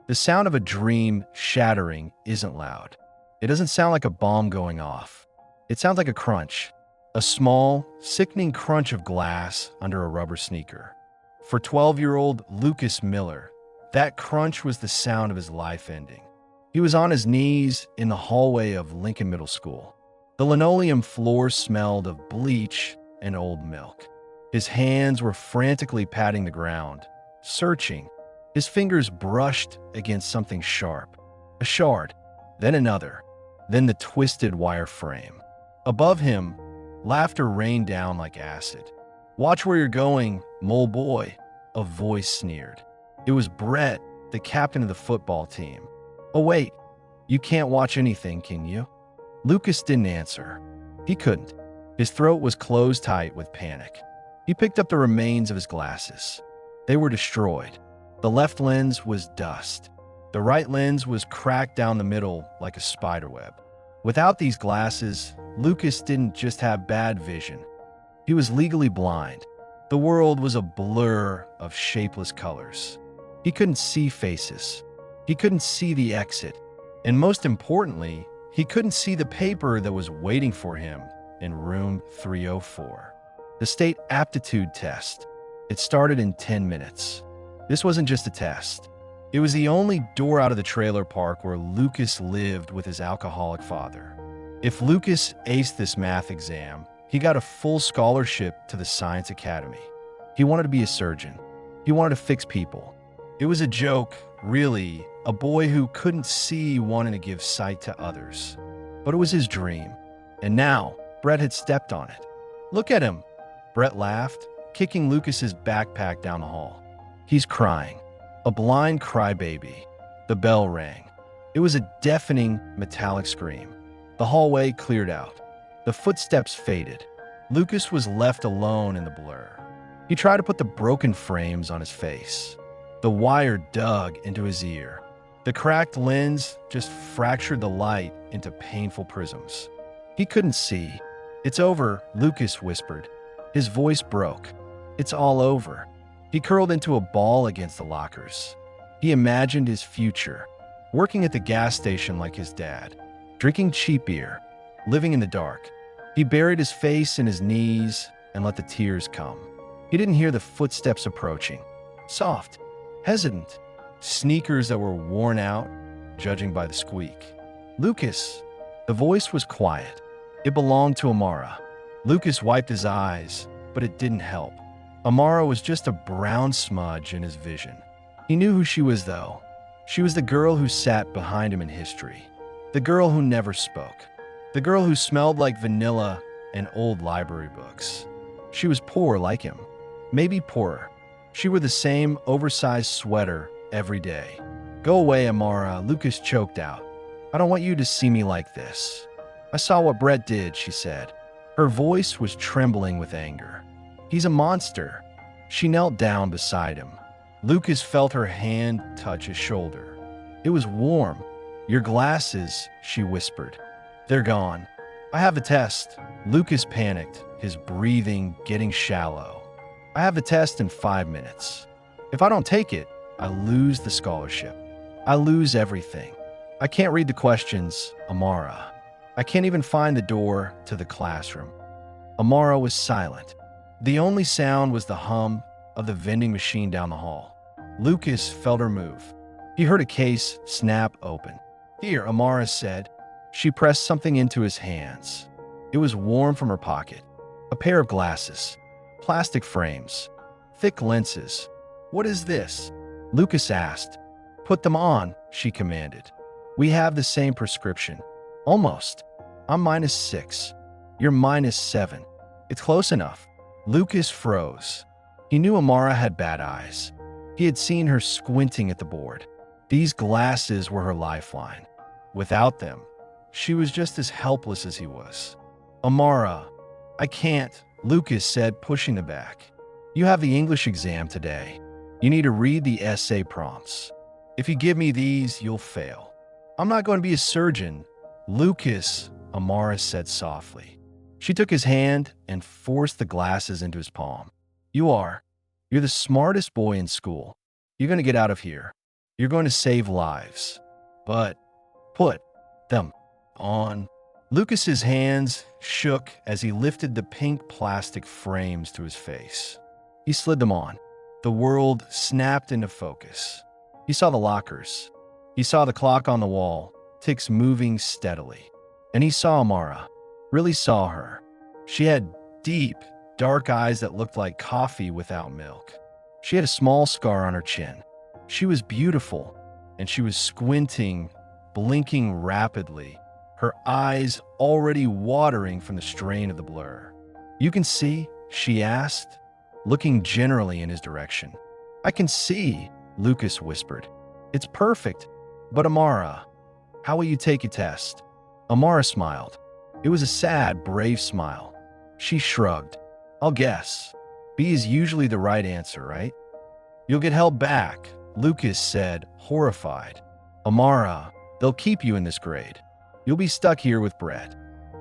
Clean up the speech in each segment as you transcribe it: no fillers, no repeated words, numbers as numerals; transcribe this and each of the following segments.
The sound of a dream shattering isn't loud. It doesn't sound like a bomb going off. It sounds like a crunch, a small, sickening crunch of glass under a rubber sneaker. For 12-year-old Lucas Miller, that crunch was the sound of his life ending. He was on his knees in the hallway of Lincoln Middle School. The linoleum floor smelled of bleach and old milk. His hands were frantically patting the ground, searching. His fingers brushed against something sharp. A shard, then another, then the twisted wire frame. Above him, laughter rained down like acid. "Watch where you're going, mole boy," a voice sneered. It was Brett, the captain of the football team. "Oh wait, you can't watch anything, can you?" Lucas didn't answer. He couldn't. His throat was closed tight with panic. He picked up the remains of his glasses. They were destroyed. The left lens was dust. The right lens was cracked down the middle like a spiderweb. Without these glasses, Lucas didn't just have bad vision. He was legally blind. The world was a blur of shapeless colors. He couldn't see faces. He couldn't see the exit. And most importantly, he couldn't see the paper that was waiting for him in room 304. The state aptitude test. It started in 10 minutes. This wasn't just a test. It was the only door out of the trailer park where Lucas lived with his alcoholic father. If Lucas aced this math exam, he got a full scholarship to the Science Academy. He wanted to be a surgeon. He wanted to fix people. It was a joke, really, a boy who couldn't see wanting to give sight to others. But it was his dream. And now, Brett had stepped on it. "Look at him," Brett laughed, kicking Lucas's backpack down the hall. "He's crying. A blind crybaby." The bell rang. It was a deafening, metallic scream. The hallway cleared out. The footsteps faded. Lucas was left alone in the blur. He tried to put the broken frames on his face. The wire dug into his ear. The cracked lens just fractured the light into painful prisms. He couldn't see. "It's over," Lucas whispered. His voice broke. "It's all over." He curled into a ball against the lockers. He imagined his future, working at the gas station like his dad, drinking cheap beer, living in the dark. He buried his face in his knees and let the tears come. He didn't hear the footsteps approaching. Soft, hesitant, sneakers that were worn out, judging by the squeak. "Lucas." The voice was quiet. It belonged to Amara. Lucas wiped his eyes, but it didn't help. Amara was just a brown smudge in his vision. He knew who she was, though. She was the girl who sat behind him in history. The girl who never spoke. The girl who smelled like vanilla and old library books. She was poor like him. Maybe poorer. She wore the same oversized sweater every day. "Go away, Amara," Lucas choked out. "I don't want you to see me like this." "I saw what Brett did," she said. Her voice was trembling with anger. "He's a monster." She knelt down beside him. Lucas felt her hand touch his shoulder. It was warm. "Your glasses," she whispered. "They're gone." "I have a test." Lucas panicked, his breathing getting shallow. "I have a test in 5 minutes. If I don't take it, I lose the scholarship. I lose everything. I can't read the questions, Amara. I can't even find the door to the classroom." Amara was silent. The only sound was the hum of the vending machine down the hall. Lucas felt her move. He heard a case snap open. "Here," Amara said. She pressed something into his hands. It was warm from her pocket. A pair of glasses. Plastic frames. Thick lenses. "What is this?" Lucas asked. "Put them on," she commanded. "We have the same prescription." "Almost. I'm -6. You're -7. It's close enough." Lucas froze. He knew Amara had bad eyes. He had seen her squinting at the board. These glasses were her lifeline. Without them, she was just as helpless as he was. "Amara, I can't," Lucas said, pushing her back. "You have the English exam today. You need to read the essay prompts. If you give me these, you'll fail." "I'm not going to be a surgeon." "Lucas," Amara said softly. She took his hand and forced the glasses into his palm. "You are. You're the smartest boy in school. You're going to get out of here." You're going to save lives. But put them on. Lucas's hands shook as he lifted the pink plastic frames to his face. He slid them on. The world snapped into focus. He saw the lockers. He saw the clock on the wall, ticks moving steadily. And he saw Amara. Really saw her. She had deep, dark eyes that looked like coffee without milk. She had a small scar on her chin. She was beautiful, and she was squinting, blinking rapidly, her eyes already watering from the strain of the blur. "You can see?" she asked, looking generally in his direction. "I can see," Lucas whispered. "It's perfect. But Amara, how will you take your test?" Amara smiled. It was a sad, brave smile. She shrugged. "I'll guess. B is usually the right answer, right?" "You'll get held back," Lucas said, horrified. "Amara, they'll keep you in this grade. You'll be stuck here with Brett."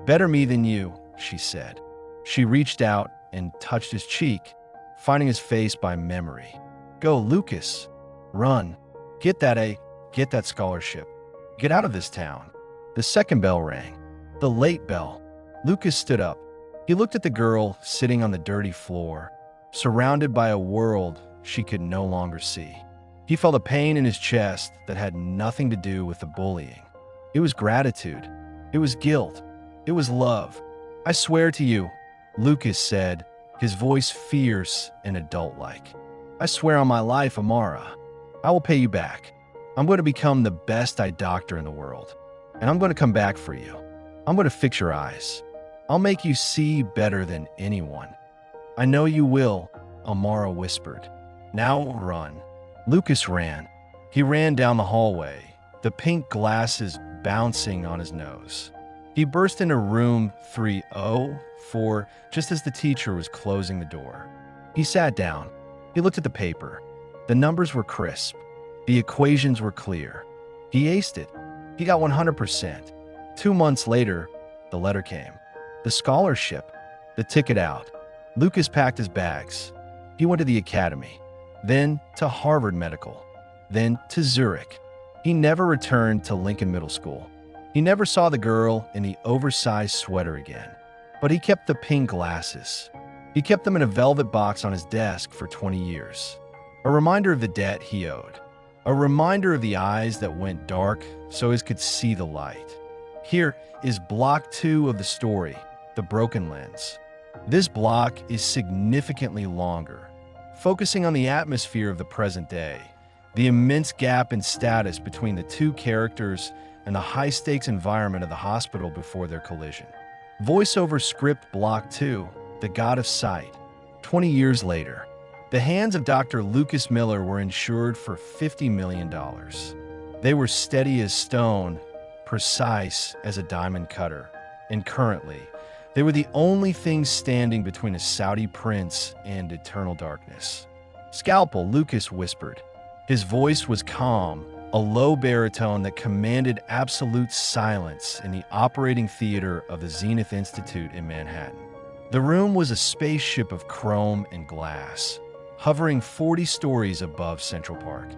"Better me than you," she said. She reached out and touched his cheek, finding his face by memory. "Go, Lucas. Run. Get that A. Get that scholarship. Get out of this town." The second bell rang. The late bell. Lucas stood up. He looked at the girl sitting on the dirty floor, surrounded by a world she could no longer see. He felt a pain in his chest that had nothing to do with the bullying. It was gratitude. It was guilt. It was love. "I swear to you," Lucas said, his voice fierce and adult-like. "I swear on my life, Amara, I will pay you back. I'm going to become the best eye doctor in the world. And I'm going to come back for you. I'm going to fix your eyes. I'll make you see better than anyone." "I know you will," Amara whispered. "Now run." Lucas ran. He ran down the hallway, the pink glasses bouncing on his nose. He burst into room 304 just as the teacher was closing the door. He sat down. He looked at the paper. The numbers were crisp. The equations were clear. He aced it. He got 100%. 2 months later, the letter came. The scholarship. The ticket out. Lucas packed his bags. He went to the academy. Then to Harvard Medical. Then to Zurich. He never returned to Lincoln Middle School. He never saw the girl in the oversized sweater again. But he kept the pink glasses. He kept them in a velvet box on his desk for 20 years. A reminder of the debt he owed. A reminder of the eyes that went dark so his could see the light. Here is block 2 of the story, The Broken Lens. This block is significantly longer, focusing on the atmosphere of the present day, the immense gap in status between the two characters and the high-stakes environment of the hospital before their collision. Voiceover script block 2, The God of Sight. 20 years later, the hands of Dr. Lucas Miller were insured for $50 million. They were steady as stone, precise as a diamond cutter, and currently, they were the only thing standing between a Saudi prince and eternal darkness. "Scalpel," Lucas whispered. His voice was calm, a low baritone that commanded absolute silence in the operating theater of the Zenith Institute in Manhattan. The room was a spaceship of chrome and glass, hovering 40 stories above Central Park.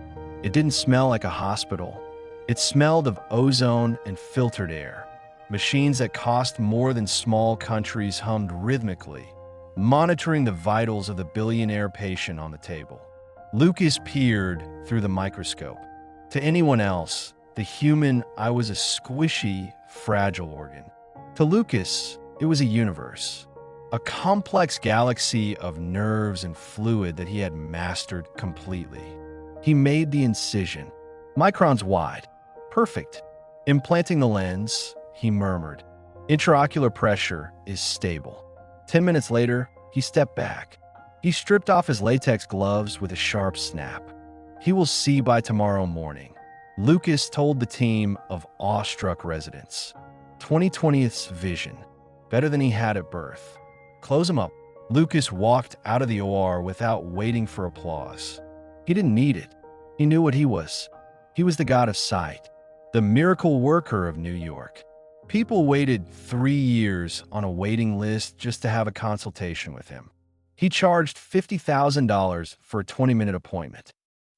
It didn't smell like a hospital. It smelled of ozone and filtered air. Machines that cost more than small countries hummed rhythmically, monitoring the vitals of the billionaire patient on the table. Lucas peered through the microscope. To anyone else, the human eye was a squishy, fragile organ. To Lucas, it was a universe, a complex galaxy of nerves and fluid that he had mastered completely. He made the incision, microns wide, perfect. Implanting the lens, he murmured, "Intraocular pressure is stable." 10 minutes later, he stepped back. He stripped off his latex gloves with a sharp snap. "He will see by tomorrow morning," Lucas told the team of awestruck residents. 2020th's vision, better than he had at birth. "Close him up." Lucas walked out of the OR without waiting for applause. He didn't need it. He knew what he was. He was the God of Sight, the miracle worker of New York. People waited 3 years on a waiting list just to have a consultation with him. He charged $50,000 for a 20-minute appointment.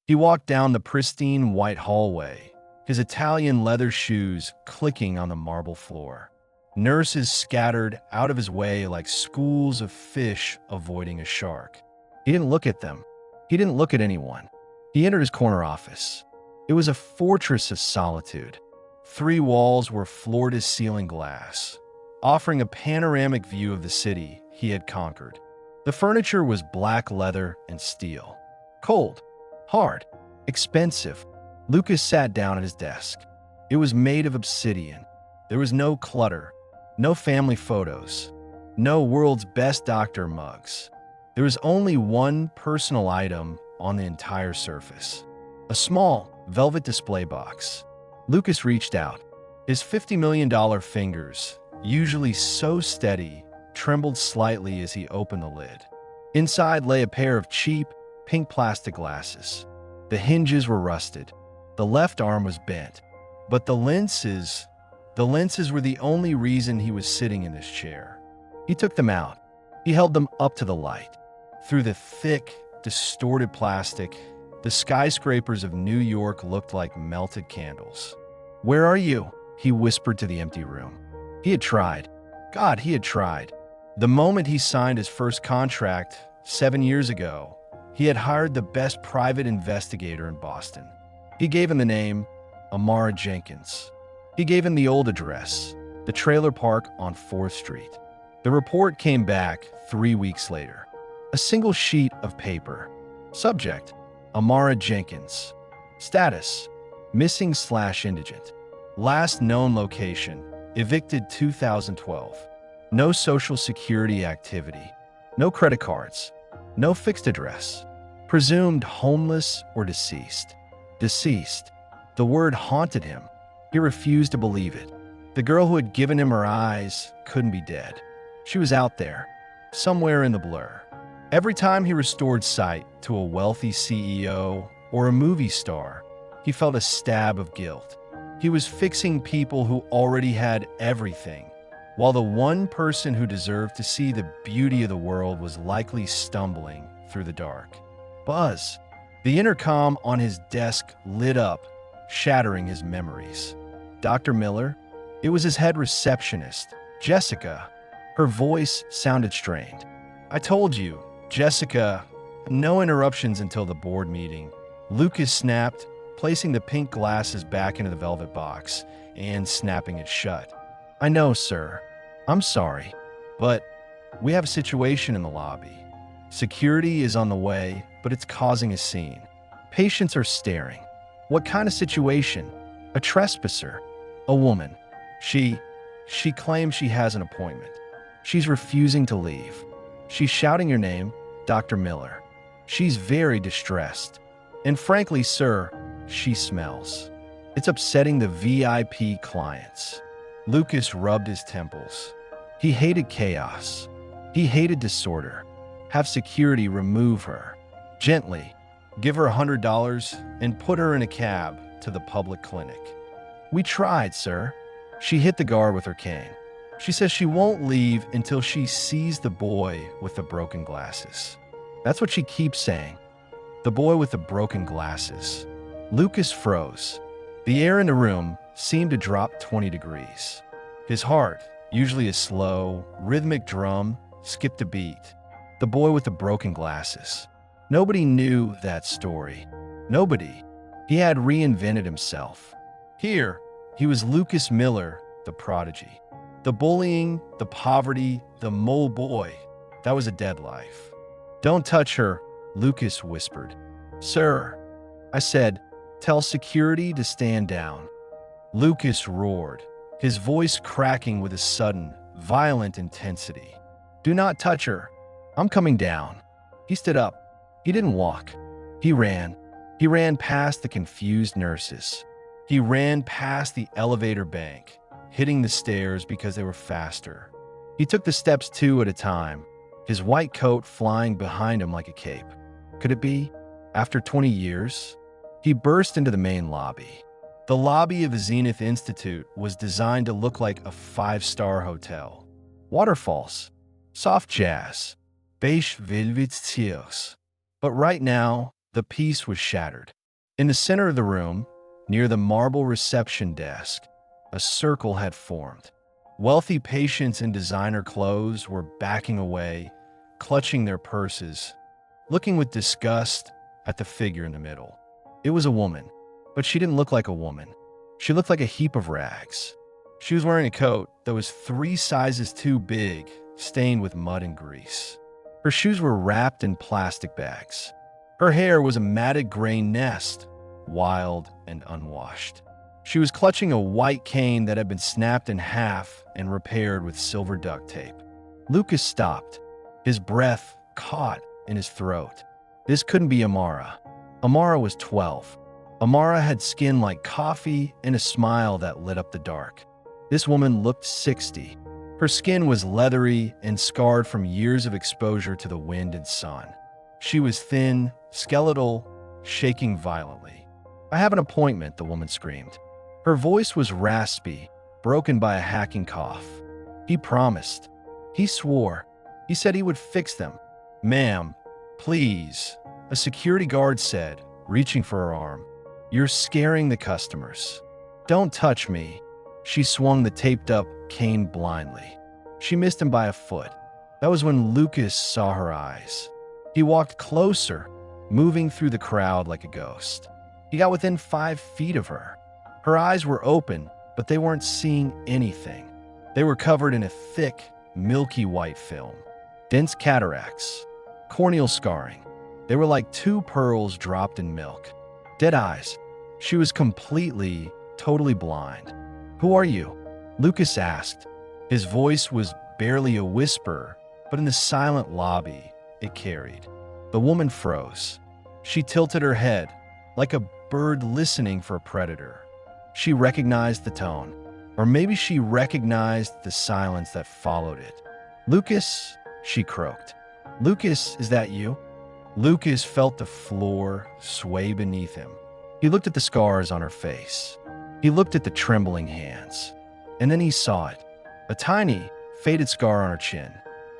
He walked down the pristine white hallway, his Italian leather shoes clicking on the marble floor. Nurses scattered out of his way like schools of fish avoiding a shark. He didn't look at them. He didn't look at anyone. He entered his corner office. It was a fortress of solitude. 3 walls were floor-to-ceiling glass, offering a panoramic view of the city he had conquered. The furniture was black leather and steel. Cold, hard, expensive. Lucas sat down at his desk. It was made of obsidian. There was no clutter, no family photos, no world's best doctor mugs. There was only one personal item on the entire surface. A small, velvet display box. Lucas reached out. His $50 million fingers, usually so steady, trembled slightly as he opened the lid. Inside lay a pair of cheap, pink plastic glasses. The hinges were rusted. The left arm was bent. But the lenses were the only reason he was sitting in this chair. He took them out. He held them up to the light. Through the thick, distorted plastic, the skyscrapers of New York looked like melted candles. "Where are you?" he whispered to the empty room. He had tried. God, he had tried. The moment he signed his first contract 7 years ago, he had hired the best private investigator in Boston. He gave him the name Amara Jenkins. He gave him the old address, the trailer park on 4th Street. The report came back 3 weeks later. A single sheet of paper. Subject: Amara Jenkins. Status: missing/indigent. Last known location: evicted 2012. No social security activity. No credit cards. No fixed address. Presumed homeless or deceased. Deceased. The word haunted him. He refused to believe it. The girl who had given him her eyes couldn't be dead. She was out there, somewhere in the blur. Every time he restored sight to a wealthy CEO or a movie star, he felt a stab of guilt. He was fixing people who already had everything, while the one person who deserved to see the beauty of the world was likely stumbling through the dark. Buzz. The intercom on his desk lit up, shattering his memories. Dr. Miller? It was his head receptionist, Jessica. Her voice sounded strained. "I told you, Jessica." No interruptions until the board meeting. Lucas snapped, placing the pink glasses back into the velvet box and snapping it shut. "I know, sir. I'm sorry, but we have a situation in the lobby. Security is on the way, but it's causing a scene. Patients are staring. What kind of situation? A trespasser. A woman. She claims she has an appointment. She's refusing to leave. She's shouting your name, Dr. Miller. She's very distressed. And frankly, sir, she smells. It's upsetting the VIP clients." Lucas rubbed his temples. He hated chaos. He hated disorder. Have security remove her. Gently. Give her $100 and put her in a cab to the public clinic. "We tried, sir." She hit the guard with her cane. She says she won't leave until she sees the boy with the broken glasses. That's what she keeps saying. The boy with the broken glasses. Lucas froze. The air in the room seemed to drop 20 degrees. His heart, usually a slow, rhythmic drum, skipped a beat. The boy with the broken glasses. Nobody knew that story. Nobody. He had reinvented himself. Here, he was Lucas Miller, the prodigy. The bullying, the poverty, the mole boy. That was a dead life. "Don't touch her," Lucas whispered. "Sir," I said, "tell security to stand down." Lucas roared, his voice cracking with a sudden, violent intensity. "Do not touch her. I'm coming down." He stood up. He didn't walk. He ran. He ran past the confused nurses. He ran past the elevator bank, hitting the stairs because they were faster. He took the steps 2 at a time, his white coat flying behind him like a cape. Could it be? After 20 years? He burst into the main lobby. The lobby of the Zenith Institute was designed to look like a 5-star hotel. Waterfalls, soft jazz, beige velvet chairs. But right now, the peace was shattered. In the center of the room, near the marble reception desk, a circle had formed. Wealthy patients in designer clothes were backing away, clutching their purses, looking with disgust at the figure in the middle. It was a woman, but she didn't look like a woman. She looked like a heap of rags. She was wearing a coat that was 3 sizes too big, stained with mud and grease. Her shoes were wrapped in plastic bags. Her hair was a matted gray nest, wild and unwashed. She was clutching a white cane that had been snapped in half and repaired with silver duct tape. Lucas stopped, his breath caught in his throat. This couldn't be Amara. Amara was 12. Amara had skin like coffee and a smile that lit up the dark. This woman looked 60. Her skin was leathery and scarred from years of exposure to the wind and sun. She was thin, skeletal, shaking violently. "I have an appointment," the woman screamed. Her voice was raspy, broken by a hacking cough. "He promised. He swore. He said he would fix them." "Ma'am, please," a security guard said, reaching for her arm. "You're scaring the customers. Don't touch me." She swung the taped-up cane blindly. She missed him by a foot. That was when Lucas saw her eyes. He walked closer, moving through the crowd like a ghost. He got within 5 feet of her. Her eyes were open, but they weren't seeing anything. They were covered in a thick, milky white film. Dense cataracts, corneal scarring. They were like 2 pearls dropped in milk. Dead eyes. She was completely, totally blind. "Who are you?" Lucas asked. His voice was barely a whisper, but in the silent lobby, it carried. The woman froze. She tilted her head, like a bird listening for a predator. She recognized the tone, or maybe she recognized the silence that followed it. "Lucas," she croaked. "Lucas, is that you?" Lucas felt the floor sway beneath him. He looked at the scars on her face. He looked at the trembling hands. And then he saw it. A tiny, faded scar on her chin.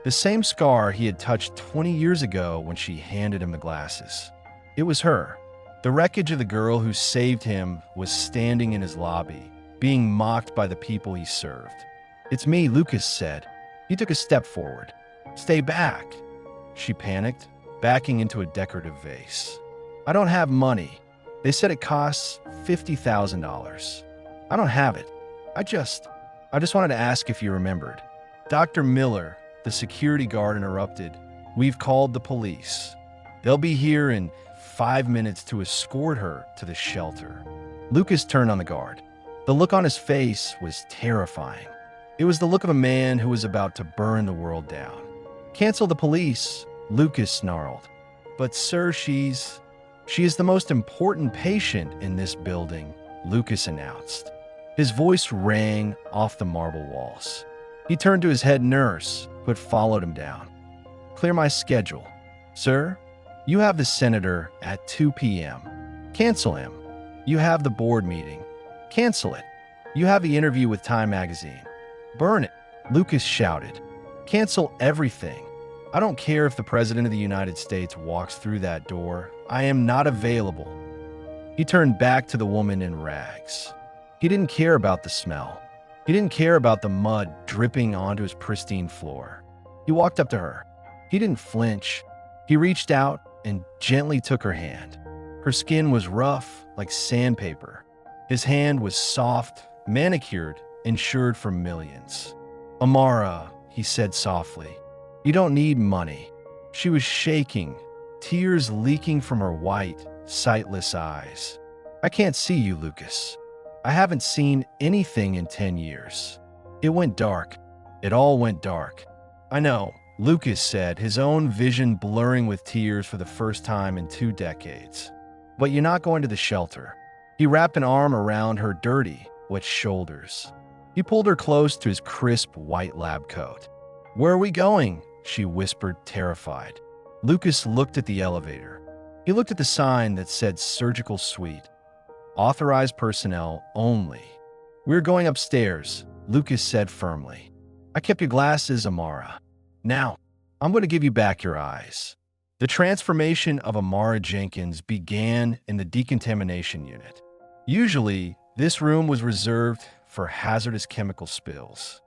The same scar he had touched 20 years ago when she handed him the glasses. It was her. The wreckage of the girl who saved him was standing in his lobby, being mocked by the people he served. "It's me," Lucas said. He took a step forward. "Stay back." She panicked, backing into a decorative vase. "I don't have money. They said it costs $50,000. I don't have it. I just wanted to ask if you remembered." "Dr. Miller," the security guard interrupted. "We've called the police. They'll be here in 5 minutes to escort her to the shelter." Lucas turned on the guard. The look on his face was terrifying. It was the look of a man who was about to burn the world down. "Cancel the police," Lucas snarled. "But sir, she is the most important patient in this building," Lucas announced. His voice rang off the marble walls. He turned to his head nurse, who had followed him down. "Clear my schedule. Sir, you have the senator at 2 p.m. Cancel him. You have the board meeting. Cancel it. You have the interview with Time magazine. Burn it," Lucas shouted. "Cancel everything. I don't care if the President of the United States walks through that door. I am not available." He turned back to the woman in rags. He didn't care about the smell. He didn't care about the mud dripping onto his pristine floor. He walked up to her. He didn't flinch. He reached out and gently took her hand. Her skin was rough, like sandpaper. His hand was soft, manicured, insured for millions. "Amara," he said softly, "you don't need money." She was shaking, tears leaking from her white, sightless eyes. "I can't see you, Lucas. I haven't seen anything in 10 years. It went dark. It all went dark." "I know," Lucas said, his own vision blurring with tears for the first time in 2 decades. "But you're not going to the shelter." He wrapped an arm around her dirty, wet shoulders. He pulled her close to his crisp white lab coat. "Where are we going?" she whispered, terrified. Lucas looked at the elevator. He looked at the sign that said surgical suite. Authorized personnel only. "We're going upstairs," Lucas said firmly. "I kept your glasses, Amara. Now, I'm going to give you back your eyes." The transformation of Amara Jenkins began in the decontamination unit. Usually, this room was reserved for hazardous chemical spills.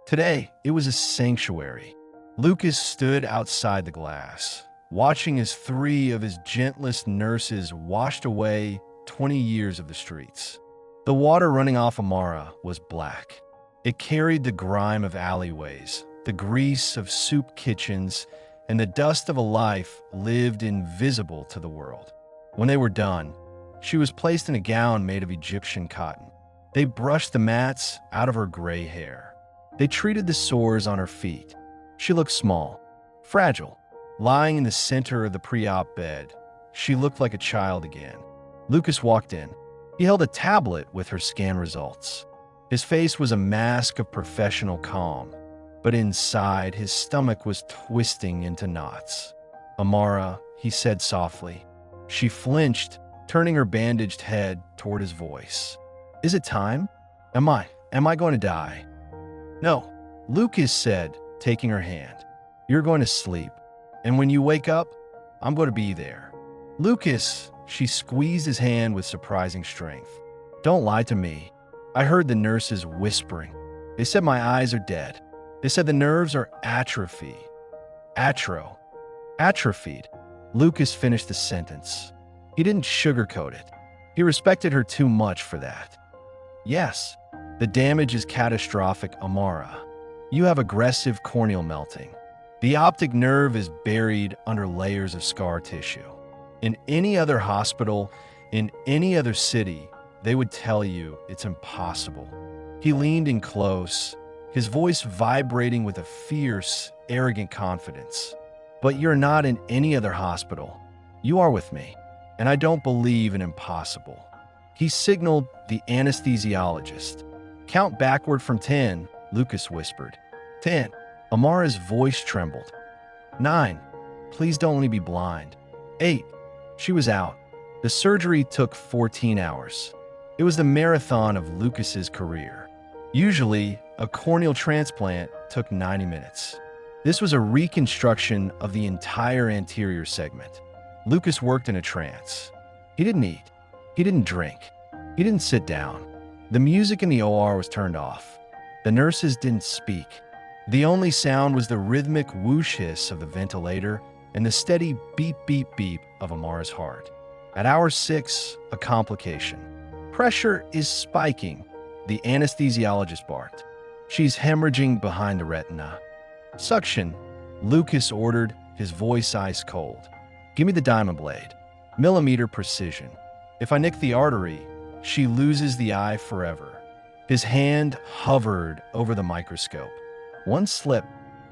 Today, it was a sanctuary. Lucas stood outside the glass, watching as 3 of his gentlest nurses washed away 20 years of the streets. The water running off Amara was black. It carried the grime of alleyways, the grease of soup kitchens, and the dust of a life lived invisible to the world. When they were done, she was placed in a gown made of Egyptian cotton. They brushed the mats out of her gray hair. They treated the sores on her feet. She looked small, fragile. Lying in the center of the pre-op bed, she looked like a child again. Lucas walked in. He held a tablet with her scan results. His face was a mask of professional calm, but inside his stomach was twisting into knots. "Amara," he said softly. She flinched, turning her bandaged head toward his voice. "Is it time? Am I going to die?" "No," Lucas said, taking her hand. "You're going to sleep. And when you wake up, I'm going to be there." "Lucas," she squeezed his hand with surprising strength. "Don't lie to me." I heard the nurses whispering. "They said my eyes are dead. They said the nerves are atrophied." Atrophied. Lucas finished the sentence. He didn't sugarcoat it. He respected her too much for that. "Yes, the damage is catastrophic, Amara. You have aggressive corneal melting. The optic nerve is buried under layers of scar tissue. In any other hospital, in any other city, they would tell you it's impossible." He leaned in close, his voice vibrating with a fierce, arrogant confidence. "But you're not in any other hospital. You are with me, and I don't believe in impossible." He signaled the anesthesiologist. "Count backward from 10, Lucas whispered. 10. Amara's voice trembled. 9. Please don't let me be blind. 8. She was out. The surgery took 14 hours. It was the marathon of Lucas's career. Usually, a corneal transplant took 90 minutes. This was a reconstruction of the entire anterior segment. Lucas worked in a trance. He didn't eat. He didn't drink. He didn't sit down. The music in the OR was turned off. The nurses didn't speak. The only sound was the rhythmic whoosh hiss of the ventilator and the steady beep, beep, beep of Amara's heart. At hour 6, a complication. "Pressure is spiking," the anesthesiologist barked. "She's hemorrhaging behind the retina." "Suction," Lucas ordered, his voice ice cold. "Give me the diamond blade. Millimeter precision. If I nick the artery, she loses the eye forever." His hand hovered over the microscope. One slip,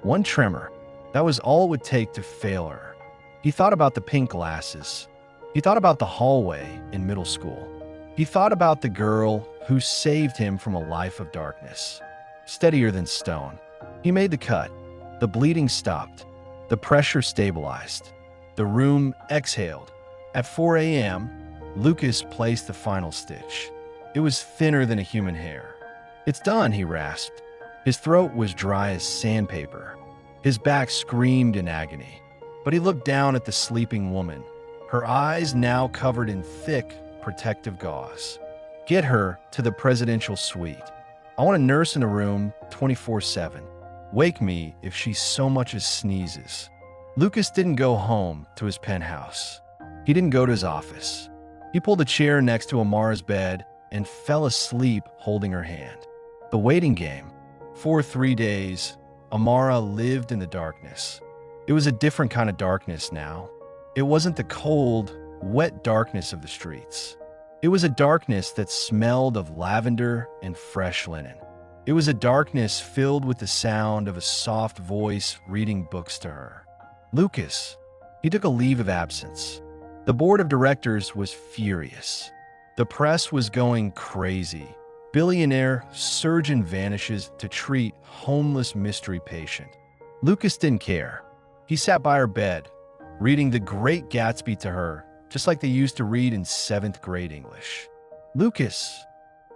one tremor. That was all it would take to fail her. He thought about the pink glasses. He thought about the hallway in middle school. He thought about the girl who saved him from a life of darkness. Steadier than stone. He made the cut. The bleeding stopped. The pressure stabilized. The room exhaled. At 4 a.m., Lucas placed the final stitch. It was thinner than a human hair. "It's done," he rasped. His throat was dry as sandpaper. His back screamed in agony. But he looked down at the sleeping woman, her eyes now covered in thick, protective gauze. "Get her to the presidential suite. I want a nurse in the room 24/7. Wake me if she so much as sneezes." Lucas didn't go home to his penthouse. He didn't go to his office. He pulled a chair next to Amara's bed and fell asleep holding her hand. The waiting game. For 3 days, Amara lived in the darkness. It was a different kind of darkness now. It wasn't the cold, wet darkness of the streets. It was a darkness that smelled of lavender and fresh linen. It was a darkness filled with the sound of a soft voice reading books to her. Lucas. He took a leave of absence. The board of directors was furious. The press was going crazy. Billionaire surgeon vanishes to treat homeless mystery patient. Lucas didn't care. He sat by her bed, reading The Great Gatsby to her, just like they used to read in 7th grade English. "Lucas,"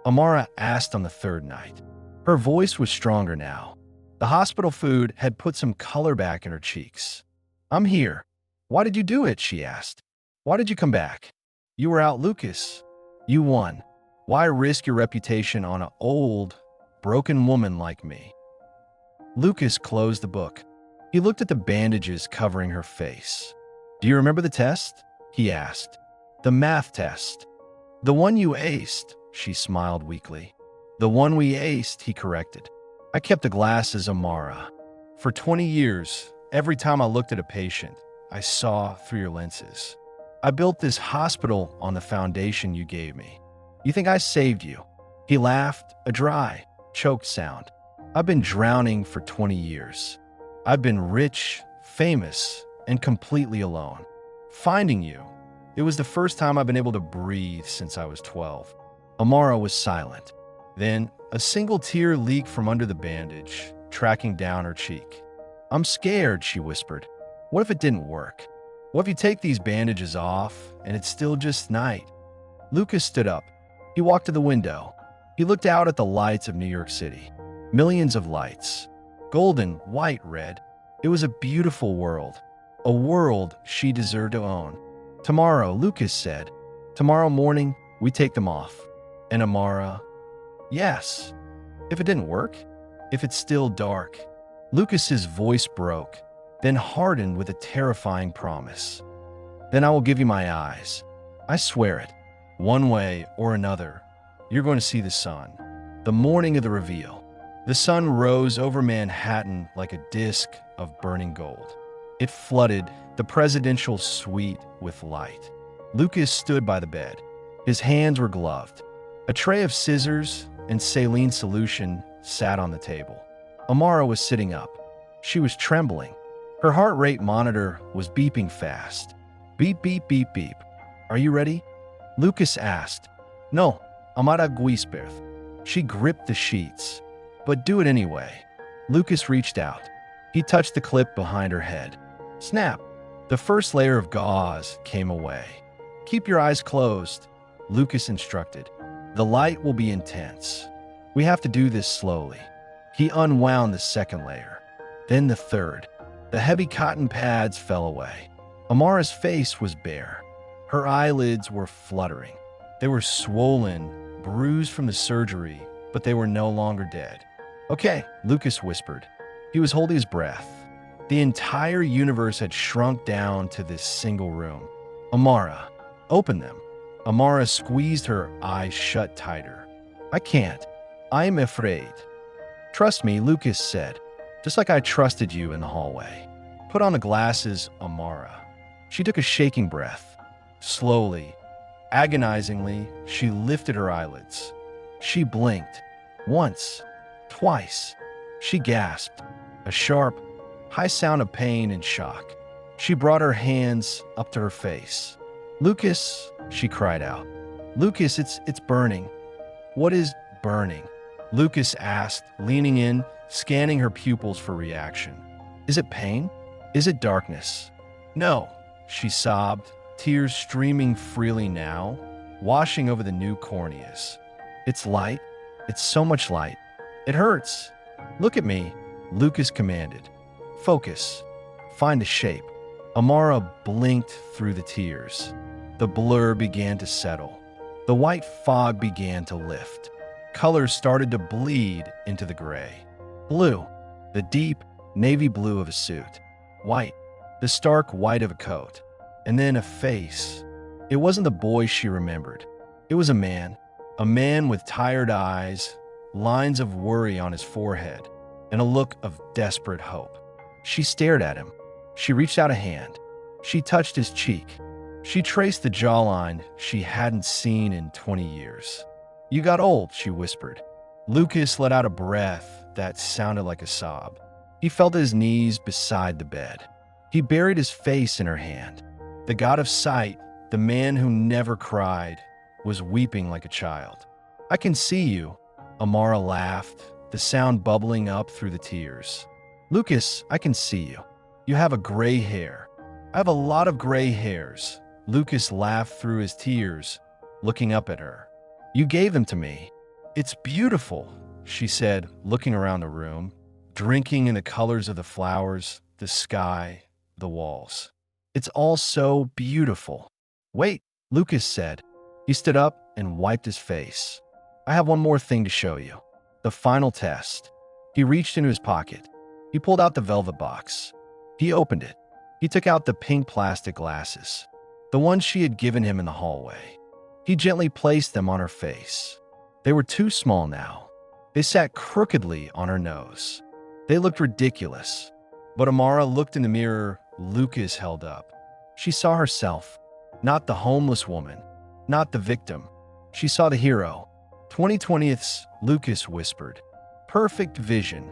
Amara asked on the 3rd night. Her voice was stronger now. The hospital food had put some color back in her cheeks. "I'm here." Why did you do it? She asked. Why did you come back? You were out, Lucas. You won. Why risk your reputation on an old, broken woman like me? Lucas closed the book. He looked at the bandages covering her face. Do you remember the test? He asked. The math test. The one you aced, she smiled weakly. The one we aced, he corrected. I kept the glasses, Amara. For 20 years, every time I looked at a patient, I saw through your lenses. I built this hospital on the foundation you gave me. You think I saved you? He laughed, a dry, choked sound. I've been drowning for 20 years. I've been rich, famous, and completely alone. Finding you, it was the first time I've been able to breathe since I was 12. Amara was silent. Then, a single tear leaked from under the bandage, tracking down her cheek. I'm scared, she whispered. What if it didn't work? What if you take these bandages off and it's still just night? Lucas stood up. He walked to the window. He looked out at the lights of New York City. Millions of lights. Golden, white, red. It was a beautiful world. A world she deserved to own. Tomorrow, Lucas said. Tomorrow morning, we take them off. And Amara, yes. If it didn't work? If it's still dark? Lucas's voice broke, then hardened with a terrifying promise. Then I will give you my eyes. I swear it. One way or another, you're going to see the sun. The morning of the reveal. The sun rose over Manhattan like a disk of burning gold. It flooded the presidential suite with light. Lucas stood by the bed. His hands were gloved. A tray of scissors and saline solution sat on the table. Amara was sitting up. She was trembling. Her heart rate monitor was beeping fast. Beep, beep, beep, beep. Are you ready? Lucas asked. No, Amara Guisperth. She gripped the sheets. But do it anyway. Lucas reached out. He touched the clip behind her head. Snap! The first layer of gauze came away. Keep your eyes closed, Lucas instructed. The light will be intense. We have to do this slowly. He unwound the second layer. Then the third. The heavy cotton pads fell away. Amara's face was bare. Her eyelids were fluttering. They were swollen, bruised from the surgery, but they were no longer dead. Okay, Lucas whispered. He was holding his breath. The entire universe had shrunk down to this single room. Amara, open them. Amara squeezed her eyes shut tighter. I can't. I'm afraid. Trust me, Lucas said, just like I trusted you in the hallway. Put on the glasses, Amara. She took a shaking breath. Slowly, agonizingly, she lifted her eyelids. She blinked. Once. Twice. She gasped, a sharp, high sound of pain and shock. She brought her hands up to her face. Lucas, she cried out. Lucas, it's burning. What is burning? Lucas asked, leaning in, scanning her pupils for reaction. Is it pain? Is it darkness? No, she sobbed, tears streaming freely now, washing over the new corneas. It's light. It's so much light. It hurts. Look at me, Lucas commanded. Focus. Find the shape. Amara blinked through the tears. The blur began to settle. The white fog began to lift. Colors started to bleed into the gray. Blue, the deep navy blue of a suit. White, the stark white of a coat. And then a face. It wasn't the boy she remembered. It was a man with tired eyes, lines of worry on his forehead, and a look of desperate hope. She stared at him. She reached out a hand. She touched his cheek. She traced the jawline she hadn't seen in 20 years. You got old, she whispered. Lucas let out a breath that sounded like a sob. He felt his knees beside the bed. He buried his face in her hand. The god of sight, the man who never cried, was weeping like a child. I can see you, Amara laughed, the sound bubbling up through the tears. Lucas, I can see you. You have a gray hair. I have a lot of gray hairs. Lucas laughed through his tears, looking up at her. You gave them to me. It's beautiful, she said, looking around the room, drinking in the colors of the flowers, the sky, the walls. It's all so beautiful. Wait, Lucas said. He stood up and wiped his face. I have one more thing to show you. The final test. He reached into his pocket. He pulled out the velvet box. He opened it. He took out the pink plastic glasses, the ones she had given him in the hallway. He gently placed them on her face. They were too small now. They sat crookedly on her nose. They looked ridiculous. But Amara looked in the mirror Lucas held up. She saw herself, not the homeless woman, not the victim. She saw the hero. 2020th's Lucas whispered. Perfect vision.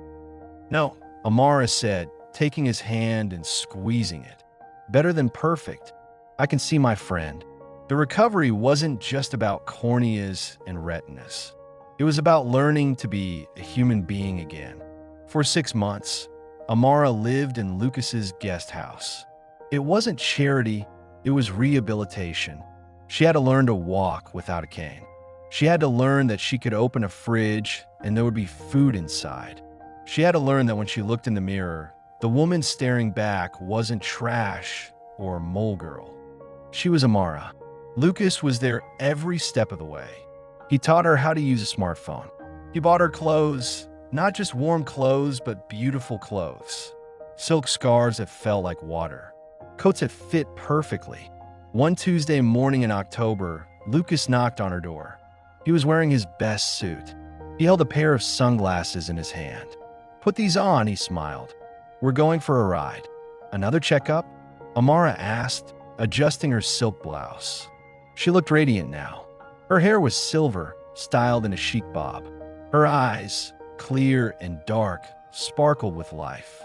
No, Amara said, taking his hand and squeezing it. Better than perfect. I can see my friend. The recovery wasn't just about corneas and retinas. It was about learning to be a human being again. For 6 months, Amara lived in Lucas's guest house. It wasn't charity, it was rehabilitation. She had to learn to walk without a cane. She had to learn that she could open a fridge and there would be food inside. She had to learn that when she looked in the mirror, the woman staring back wasn't trash or mole girl. She was Amara. Lucas was there every step of the way. He taught her how to use a smartphone. He bought her clothes, not just warm clothes, but beautiful clothes. Silk scarves that felt like water. Coats that fit perfectly. One Tuesday morning in October, Lucas knocked on her door. He was wearing his best suit. He held a pair of sunglasses in his hand. Put these on, he smiled. We're going for a ride. Another checkup? Amara asked, adjusting her silk blouse. She looked radiant now. Her hair was silver, styled in a chic bob. Her eyes, clear and dark, sparkled with life.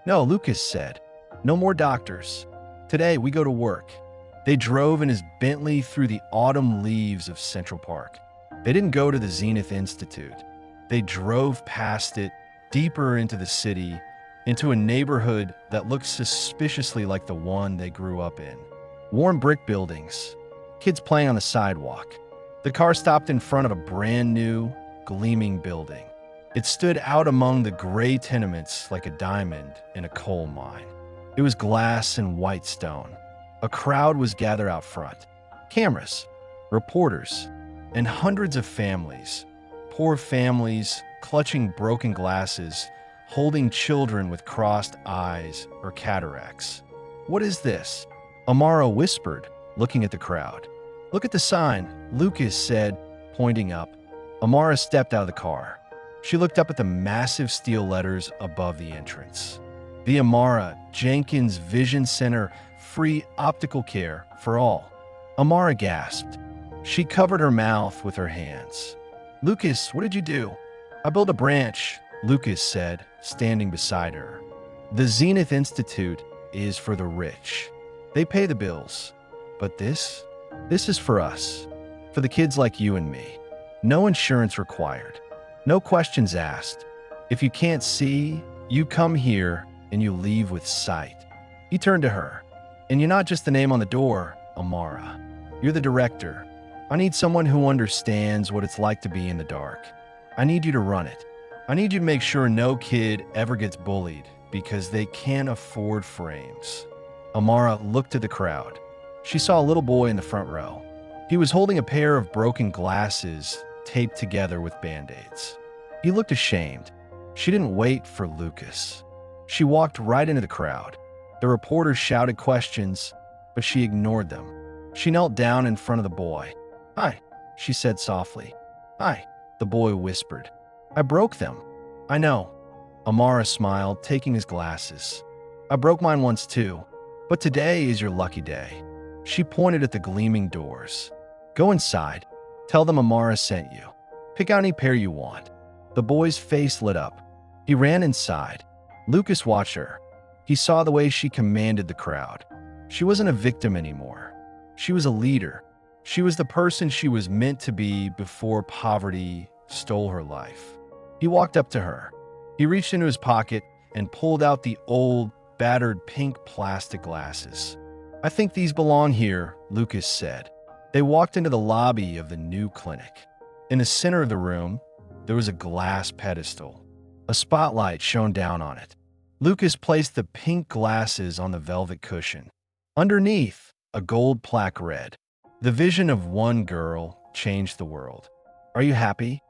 No, Lucas said. No more doctors. Today we go to work. They drove in his Bentley through the autumn leaves of Central Park. They didn't go to the Zenith Institute. They drove past it, deeper into the city, into a neighborhood that looked suspiciously like the one they grew up in. Warm brick buildings, kids playing on the sidewalk. The car stopped in front of a brand new, gleaming building. It stood out among the gray tenements like a diamond in a coal mine. It was glass and white stone. A crowd was gathered out front. Cameras, reporters, and hundreds of families. Poor families, clutching broken glasses, holding children with crossed eyes or cataracts. What is this? Amara whispered, looking at the crowd. Look at the sign, Lucas said, pointing up. Amara stepped out of the car. She looked up at the massive steel letters above the entrance. The Amara Jenkins Vision Center, free optical care for all. Amara gasped. She covered her mouth with her hands. Lucas, what did you do? I built a branch, Lucas said, standing beside her. The Zenith Institute is for the rich. They pay the bills. But this is for us, for the kids like you and me. No insurance required. No questions asked. If you can't see, you come here and you leave with sight. He turned to her. And you're not just the name on the door, Amara. You're the director. I need someone who understands what it's like to be in the dark. I need you to run it. I need you to make sure no kid ever gets bullied because they can't afford frames. Amara looked at the crowd. She saw a little boy in the front row. He was holding a pair of broken glasses taped together with band-aids. He looked ashamed. She didn't wait for Lucas. She walked right into the crowd. The reporters shouted questions, but she ignored them. She knelt down in front of the boy. Hi, she said softly. Hi, the boy whispered. I broke them. I know. Amara smiled, taking his glasses. I broke mine once too, but today is your lucky day. She pointed at the gleaming doors. Go inside. Tell them Amara sent you. Pick out any pair you want. The boy's face lit up. He ran inside. Lucas watched her. He saw the way she commanded the crowd. She wasn't a victim anymore. She was a leader. She was the person she was meant to be before poverty stole her life. He walked up to her. He reached into his pocket and pulled out the old, battered pink plastic glasses. I think these belong here, Lucas said. They walked into the lobby of the new clinic. In the center of the room, there was a glass pedestal. A spotlight shone down on it. Lucas placed the pink glasses on the velvet cushion. Underneath, a gold plaque read, "The vision of one girl changed the world." "Are you happy?"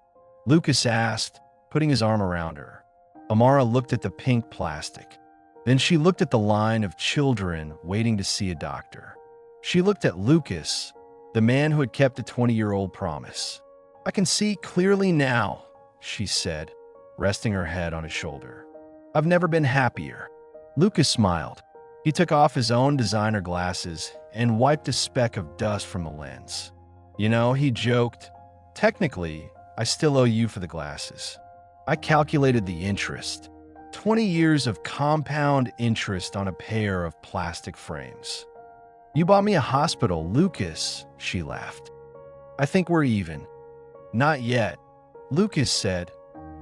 Lucas asked, putting his arm around her. Amara looked at the pink plastic. Then she looked at the line of children waiting to see a doctor. She looked at Lucas, the man who had kept a 20-year-old promise. "I can see clearly now," she said, resting her head on his shoulder. "I've never been happier." Lucas smiled. He took off his own designer glasses and wiped a speck of dust from the lens. "You know," he joked, "technically, I still owe you for the glasses. I calculated the interest. 20 years of compound interest on a pair of plastic frames." "You bought me a hospital, Lucas," she laughed. "I think we're even." "Not yet," Lucas said,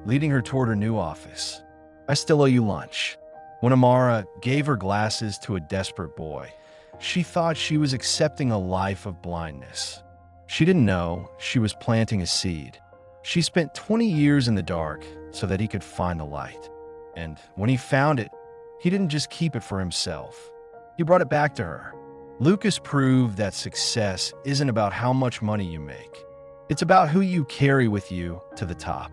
leading her toward her new office. "I still owe you lunch." When Amara gave her glasses to a desperate boy, she thought she was accepting a life of blindness. She didn't know she was planting a seed. She spent 20 years in the dark so that he could find the light. And when he found it, he didn't just keep it for himself. He brought it back to her. Lucas proved that success isn't about how much money you make. It's about who you carry with you to the top.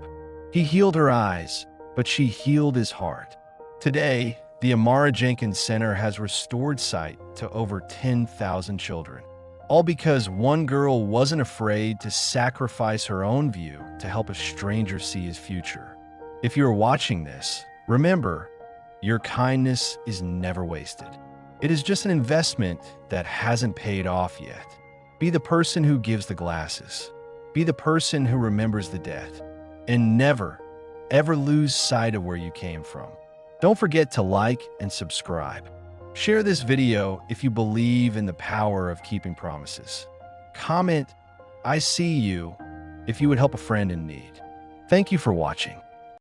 He healed her eyes, but she healed his heart. Today, the Amara Jenkins Center has restored sight to over 10,000 children, all because one girl wasn't afraid to sacrifice her own view to help a stranger see his future. If you're watching this, remember, your kindness is never wasted. It is just an investment that hasn't paid off yet. Be the person who gives the glasses. Be the person who remembers the debt. And never, ever lose sight of where you came from. Don't forget to like and subscribe. Share this video if you believe in the power of keeping promises. Comment, "I see you," if you would help a friend in need. Thank you for watching.